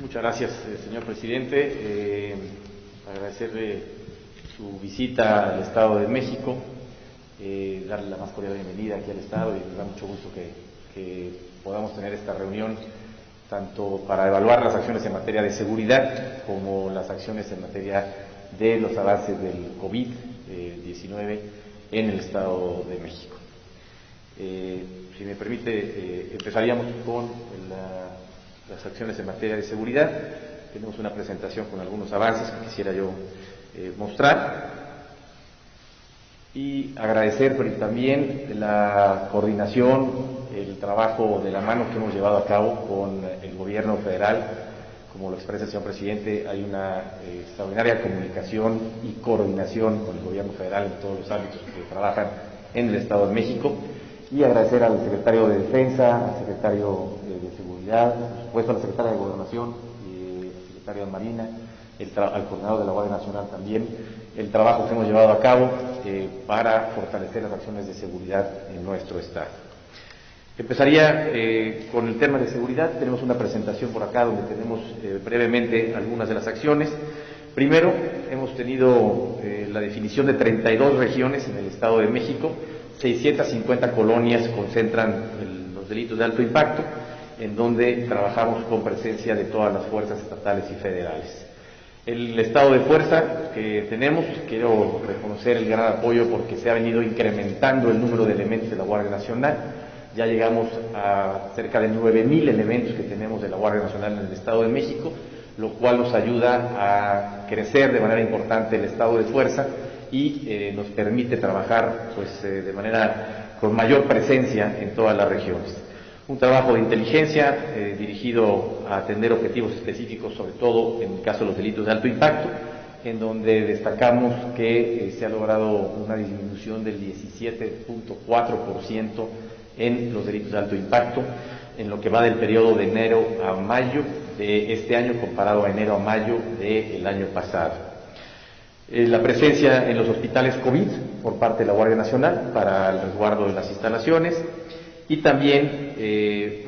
Muchas gracias, señor presidente. Agradecerle su visita al Estado de México, darle la más cordial bienvenida aquí al Estado, y nos da mucho gusto que podamos tener esta reunión tanto para evaluar las acciones en materia de seguridad como las acciones en materia de los avances del COVID-19 en el Estado de México. Si me permite, empezaríamos con las acciones en materia de seguridad. Tenemos una presentación con algunos avances que quisiera yo mostrar y agradecer también la coordinación, el trabajo de la mano que hemos llevado a cabo con el gobierno federal. Como lo expresa el señor presidente, hay una extraordinaria comunicación y coordinación con el gobierno federal en todos los ámbitos que trabajan en el Estado de México, y agradecer al secretario de Defensa, al secretario de Seguridad, por supuesto a la secretaria de Gobernación, al secretario de Marina, al coordinador de la Guardia Nacional también, el trabajo que hemos llevado a cabo para fortalecer las acciones de seguridad en nuestro Estado. Empezaría con el tema de seguridad. Tenemos una presentación por acá donde tenemos brevemente algunas de las acciones. Primero, hemos tenido la definición de 32 regiones en el Estado de México. 650 colonias concentran los delitos de alto impacto, en donde trabajamos con presencia de todas las fuerzas estatales y federales. El estado de fuerza que tenemos, quiero reconocer el gran apoyo porque se ha venido incrementando el número de elementos de la Guardia Nacional. Ya llegamos a cerca de 9,000 elementos que tenemos de la Guardia Nacional en el Estado de México, lo cual nos ayuda a crecer de manera importante el estado de fuerza y nos permite trabajar de manera con mayor presencia en todas las regiones. Un trabajo de inteligencia dirigido a atender objetivos específicos, sobre todo en el caso de los delitos de alto impacto, en donde destacamos que se ha logrado una disminución del 17.4% en los delitos de alto impacto, en lo que va del periodo de enero a mayo de este año comparado a enero a mayo del año pasado. La presencia en los hospitales COVID por parte de la Guardia Nacional para el resguardo de las instalaciones, y también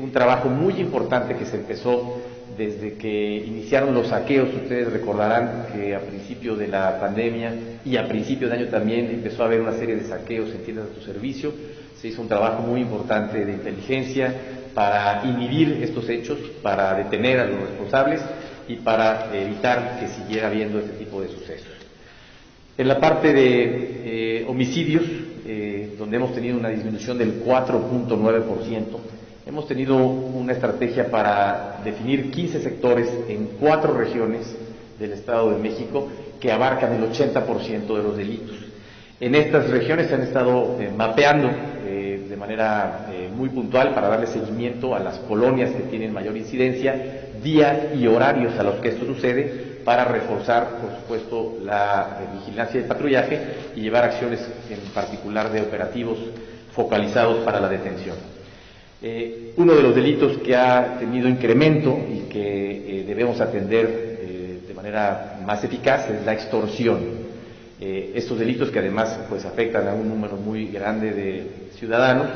un trabajo muy importante que se empezó desde que iniciaron los saqueos. Ustedes recordarán que a principio de la pandemia y a principio de año también empezó a haber una serie de saqueos en tiendas de autoservicio. Se hizo un trabajo muy importante de inteligencia para inhibir estos hechos, para detener a los responsables y para evitar que siguiera habiendo este tipo de sucesos. En la parte de homicidios, donde hemos tenido una disminución del 4.9%, hemos tenido una estrategia para definir 15 sectores en 4 regiones del Estado de México que abarcan el 80% de los delitos. En estas regiones se han estado mapeando de manera muy puntual para darle seguimiento a las colonias que tienen mayor incidencia, días y horarios a los que esto sucede, para reforzar, por supuesto, la vigilancia y el patrullaje y llevar acciones en particular de operativos focalizados para la detención. Uno de los delitos que ha tenido incremento y que debemos atender de manera más eficaz es la extorsión. Estos delitos que además afectan a un número muy grande de ciudadanos,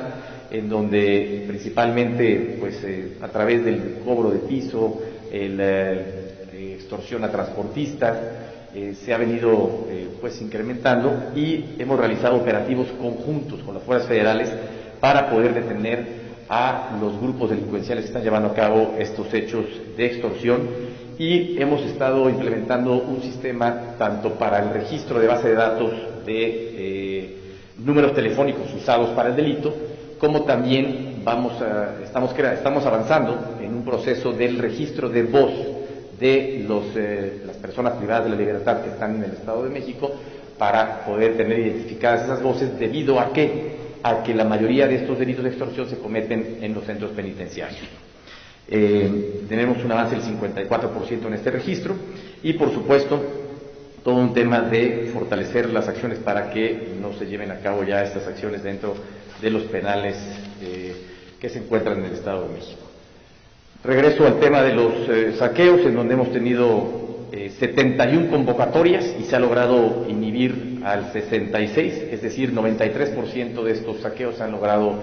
en donde principalmente a través del cobro de piso, extorsión a transportistas, se ha venido incrementando, y hemos realizado operativos conjuntos con las fuerzas federales para poder detener a los grupos delincuenciales que están llevando a cabo estos hechos de extorsión, y hemos estado implementando un sistema tanto para el registro de base de datos de números telefónicos usados para el delito, como también estamos avanzando en un proceso del registro de voz de las personas privadas de la libertad que están en el Estado de México, para poder tener identificadas esas voces, debido a que la mayoría de estos delitos de extorsión se cometen en los centros penitenciarios. Tenemos un avance del 54% en este registro, y por supuesto todo un tema de fortalecer las acciones para que no se lleven a cabo ya estas acciones dentro de los penales que se encuentran en el Estado de México. Regreso al tema de los saqueos, en donde hemos tenido 71 convocatorias y se ha logrado inhibir al 66, es decir, 93% de estos saqueos se han logrado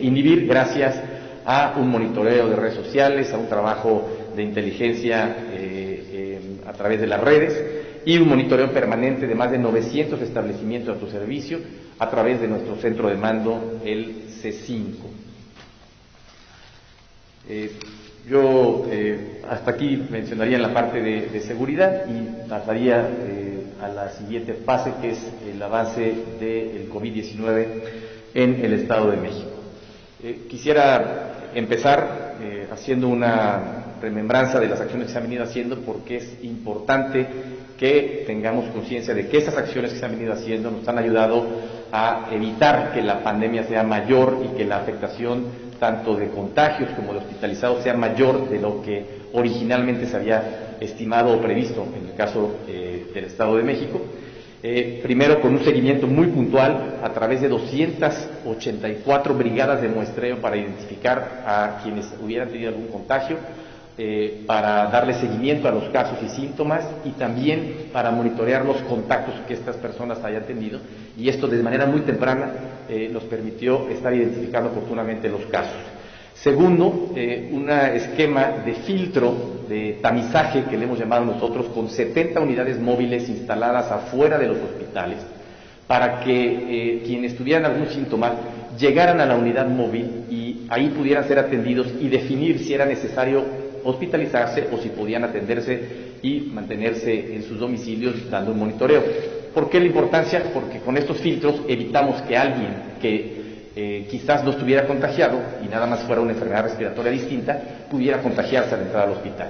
inhibir gracias a un monitoreo de redes sociales, a un trabajo de inteligencia a través de las redes y un monitoreo permanente de más de 900 establecimientos a tu servicio a través de nuestro centro de mando, el C5. Yo hasta aquí mencionaría en la parte de seguridad y pasaría a la siguiente fase, que es el avance del COVID-19 en el Estado de México. Quisiera empezar haciendo una remembranza de las acciones que se han venido haciendo, porque es importante que tengamos conciencia de que esas acciones que se han venido haciendo nos han ayudado a evitar que la pandemia sea mayor y que la afectación tanto de contagios como de hospitalizados sea mayor de lo que originalmente se había estimado o previsto en el caso del Estado de México. Primero, con un seguimiento muy puntual a través de 284 brigadas de muestreo para identificar a quienes hubieran tenido algún contagio, para darle seguimiento a los casos y síntomas y también para monitorear los contactos que estas personas hayan tenido, y esto de manera muy temprana nos permitió estar identificando oportunamente los casos. Segundo, un esquema de filtro, de tamizaje que le hemos llamado nosotros, con 70 unidades móviles instaladas afuera de los hospitales, para que quienes tuvieran algún síntoma llegaran a la unidad móvil y ahí pudieran ser atendidos y definir si era necesario hospitalizarse o si podían atenderse y mantenerse en sus domicilios dando un monitoreo. ¿Por qué la importancia? Porque con estos filtros evitamos que alguien que quizás no estuviera contagiado y nada más fuera una enfermedad respiratoria distinta, pudiera contagiarse al entrar al hospital.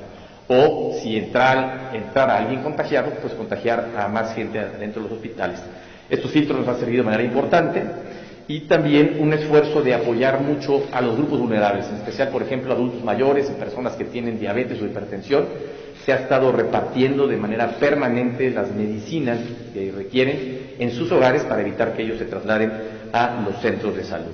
O si entrara alguien contagiado, pues contagiar a más gente dentro de los hospitales. Estos filtros nos han servido de manera importante. Y también un esfuerzo de apoyar mucho a los grupos vulnerables, en especial, por ejemplo, adultos mayores, personas que tienen diabetes o hipertensión. Se ha estado repartiendo de manera permanente las medicinas que requieren en sus hogares para evitar que ellos se trasladen a los centros de salud.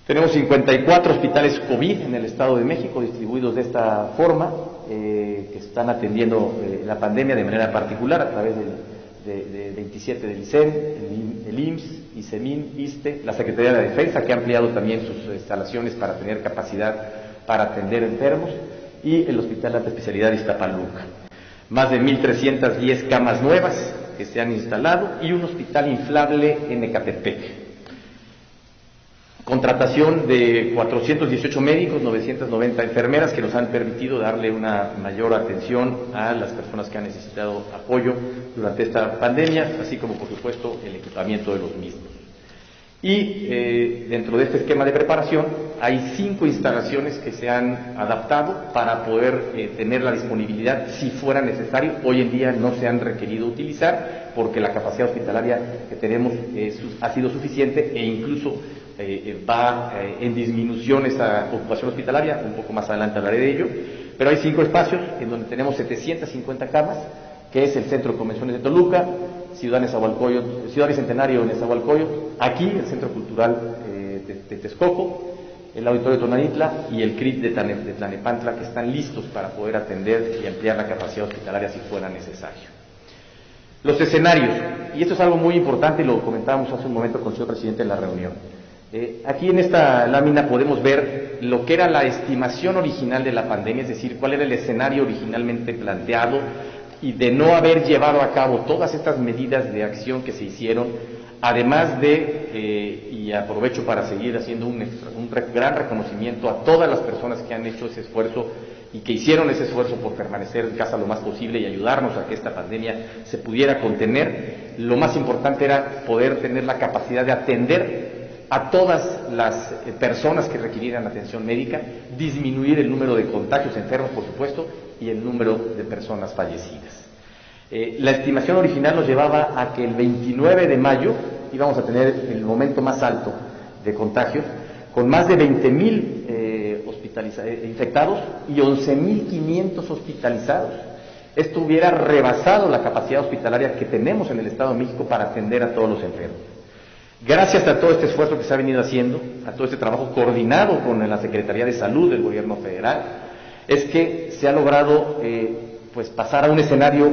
Tenemos 54 hospitales COVID en el Estado de México distribuidos de esta forma, que están atendiendo la pandemia de manera particular a través de 27 del ICEN, el IMSS, ICEMIN, ISSSTE, la Secretaría de la Defensa, que ha ampliado también sus instalaciones para tener capacidad para atender enfermos, y el Hospital de Alta Especialidad de Iztapaluca. Más de 1,310 camas nuevas que se han instalado y un hospital inflable en Ecatepec. Contratación de 418 médicos, 990 enfermeras que nos han permitido darle una mayor atención a las personas que han necesitado apoyo durante esta pandemia, así como, por supuesto, el equipamiento de los mismos. Y dentro de este esquema de preparación hay 5 instalaciones que se han adaptado para poder tener la disponibilidad si fuera necesario. Hoy en día no se han requerido utilizar porque la capacidad hospitalaria que tenemos ha sido suficiente e incluso va en disminución esa ocupación hospitalaria. Un poco más adelante hablaré de ello, pero hay 5 espacios en donde tenemos 750 camas, que es el Centro de Convenciones de Toluca, Ciudad Bicentenario en Nezahualcóyotl, aquí el Centro Cultural de Texcoco, el Auditorio de Tonanitla y el CRIT de Tlanepantla, que están listos para poder atender y ampliar la capacidad hospitalaria si fuera necesario. Los escenarios, y esto es algo muy importante y lo comentábamos hace un momento con el señor presidente en la reunión. Aquí en esta lámina podemos ver lo que era la estimación original de la pandemia, es decir, cuál era el escenario originalmente planteado, y de no haber llevado a cabo todas estas medidas de acción que se hicieron, además de, y aprovecho para seguir haciendo un gran reconocimiento a todas las personas que han hecho ese esfuerzo y que hicieron ese esfuerzo por permanecer en casa lo más posible y ayudarnos a que esta pandemia se pudiera contener. Lo más importante era poder tener la capacidad de atender a todas las personas que requirieran atención médica, disminuir el número de contagios enfermos, por supuesto, y el número de personas fallecidas. La estimación original nos llevaba a que el 29 de mayo íbamos a tener el momento más alto de contagios, con más de 20,000 infectados y 11,500 hospitalizados. Esto hubiera rebasado la capacidad hospitalaria que tenemos en el Estado de México para atender a todos los enfermos. Gracias a todo este esfuerzo que se ha venido haciendo, a todo este trabajo coordinado con la Secretaría de Salud del Gobierno Federal, es que se ha logrado pasar a un escenario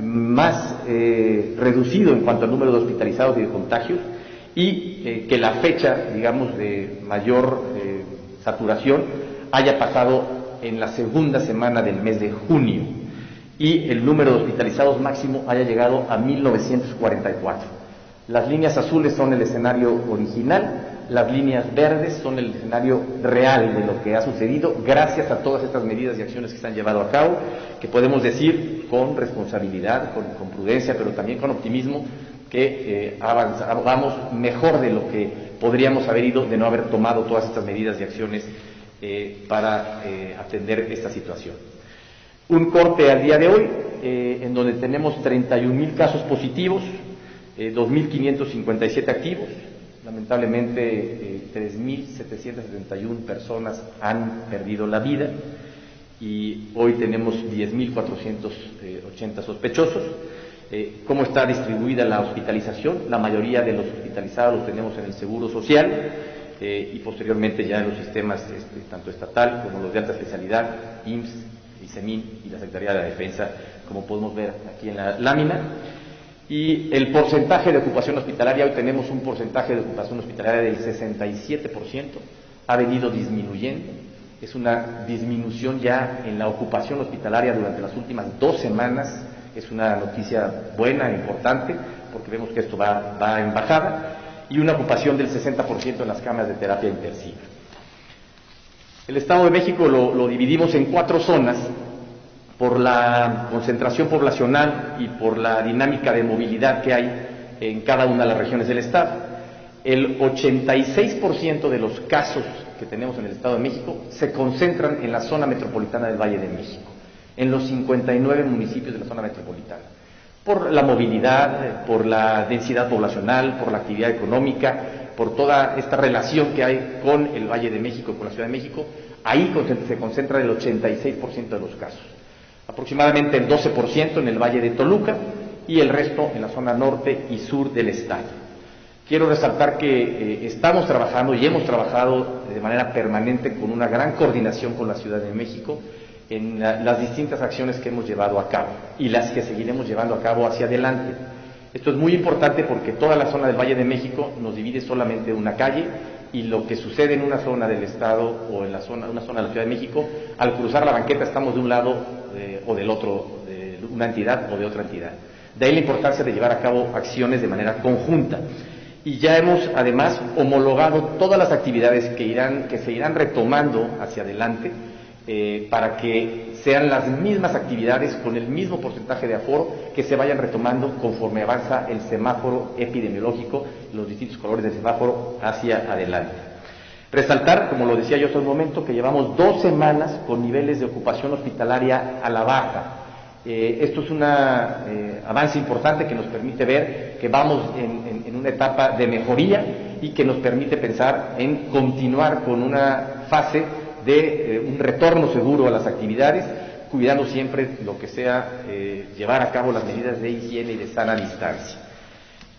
más reducido en cuanto al número de hospitalizados y de contagios, y que la fecha, digamos, de mayor saturación haya pasado en la segunda semana del mes de junio y el número de hospitalizados máximo haya llegado a 1944. Las líneas azules son el escenario original, las líneas verdes son el escenario real de lo que ha sucedido gracias a todas estas medidas y acciones que se han llevado a cabo, que podemos decir con responsabilidad, con prudencia, pero también con optimismo, que vamos mejor de lo que podríamos haber ido de no haber tomado todas estas medidas y acciones para atender esta situación. Un corte al día de hoy, en donde tenemos 31,000 casos positivos, 2,557 activos. Lamentablemente 3,771 personas han perdido la vida y hoy tenemos 10,480 sospechosos. ¿Cómo está distribuida la hospitalización? La mayoría de los hospitalizados los tenemos en el Seguro Social y posteriormente ya en los sistemas tanto estatal como los de alta especialidad, IMSS, ICEMIN y la Secretaría de la Defensa, como podemos ver aquí en la lámina. Y el porcentaje de ocupación hospitalaria, hoy tenemos un porcentaje de ocupación hospitalaria del 67%, ha venido disminuyendo, es una disminución ya en la ocupación hospitalaria durante las últimas 2 semanas, es una noticia buena, importante, porque vemos que esto va en bajada, y una ocupación del 60% en las camas de terapia intensiva. El Estado de México lo dividimos en 4 zonas, por la concentración poblacional y por la dinámica de movilidad que hay en cada una de las regiones del Estado. El 86% de los casos que tenemos en el Estado de México se concentran en la zona metropolitana del Valle de México, en los 59 municipios de la zona metropolitana, por la movilidad, por la densidad poblacional, por la actividad económica, por toda esta relación que hay con el Valle de México y con la Ciudad de México. Ahí se concentra el 86% de los casos. Aproximadamente el 12% en el Valle de Toluca y el resto en la zona norte y sur del estado. Quiero resaltar que estamos trabajando y hemos trabajado de manera permanente con una gran coordinación con la Ciudad de México en las distintas acciones que hemos llevado a cabo y las que seguiremos llevando a cabo hacia adelante. Esto es muy importante porque toda la zona del Valle de México nos divide solamente una calle y lo que sucede en una zona del estado o en una zona de la Ciudad de México, al cruzar la banqueta estamos de un lado o del otro, de una entidad o de otra entidad. De ahí la importancia de llevar a cabo acciones de manera conjunta. Y ya hemos además homologado todas las actividades que se irán retomando hacia adelante para que sean las mismas actividades con el mismo porcentaje de aforo que se vayan retomando conforme avanza el semáforo epidemiológico, los distintos colores del semáforo hacia adelante. Resaltar, como lo decía yo hace un momento, que llevamos 2 semanas con niveles de ocupación hospitalaria a la baja. Esto es un avance importante que nos permite ver que vamos en una etapa de mejoría y que nos permite pensar en continuar con una fase de un retorno seguro a las actividades, cuidando siempre lo que sea llevar a cabo las medidas de higiene y de sana distancia.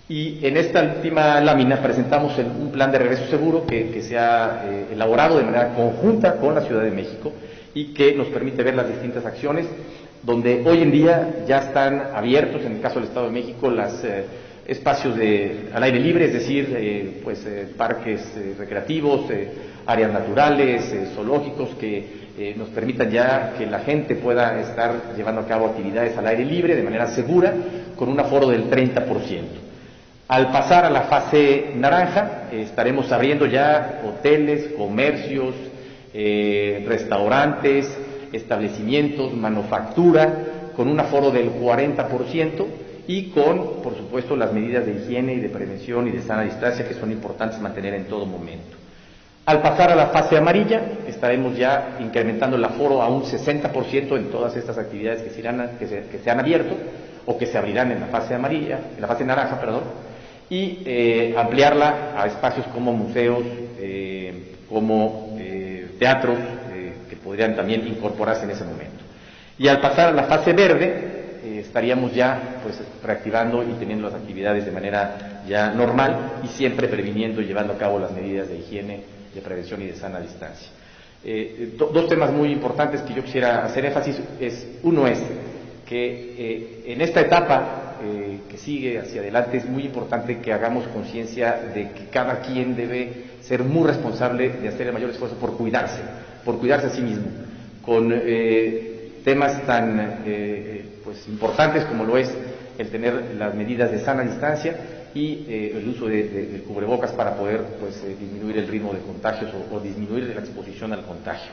Y en esta última lámina presentamos un plan de regreso seguro que se ha elaborado de manera conjunta con la Ciudad de México y que nos permite ver las distintas acciones, donde hoy en día ya están abiertos, en el caso del Estado de México, los espacios al aire libre, es decir, parques recreativos, áreas naturales, zoológicos, que nos permitan ya que la gente pueda estar llevando a cabo actividades al aire libre de manera segura, con un aforo del 30%. Al pasar a la fase naranja, estaremos abriendo ya hoteles, comercios, restaurantes, establecimientos, manufactura, con un aforo del 40% y con, por supuesto, las medidas de higiene y de prevención y de sana distancia que son importantes mantener en todo momento. Al pasar a la fase amarilla, estaremos ya incrementando el aforo a un 60% en todas estas actividades que se han abierto o que se abrirán en la fase amarilla, en la fase naranja, y ampliarla a espacios como museos, como teatros, que podrían también incorporarse en ese momento. Y al pasar a la fase verde, estaríamos ya reactivando y teniendo las actividades de manera ya normal y siempre previniendo y llevando a cabo las medidas de higiene, de prevención y de sana distancia. 2 temas muy importantes que yo quisiera hacer énfasis uno es que en esta etapa que sigue hacia adelante es muy importante que hagamos conciencia de que cada quien debe ser muy responsable de hacer el mayor esfuerzo por cuidarse a sí mismo, con temas tan pues importantes como lo es el tener las medidas de sana distancia y el uso del cubrebocas para poder pues disminuir el ritmo de contagios o disminuir la exposición al contagio,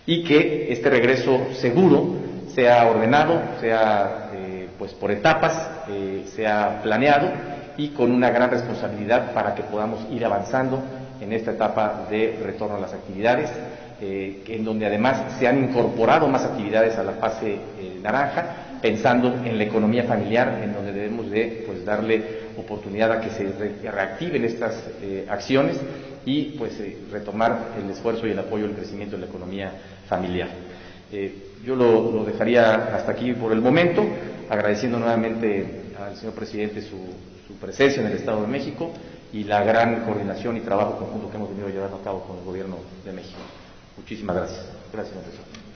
y que este regreso seguro sea ordenado, sea pues por etapas, sea planeado y con una gran responsabilidad para que podamos ir avanzando en esta etapa de retorno a las actividades, en donde además se han incorporado más actividades a la fase naranja, pensando en la economía familiar, en donde debemos de pues darle oportunidad a que se reactiven estas acciones y pues retomar el esfuerzo y el apoyo al crecimiento de la economía familiar. Yo lo dejaría hasta aquí por el momento, agradeciendo nuevamente al señor presidente su presencia en el Estado de México y la gran coordinación y trabajo conjunto que hemos venido llevando a cabo con el Gobierno de México. Muchísimas gracias. Gracias, señor presidente.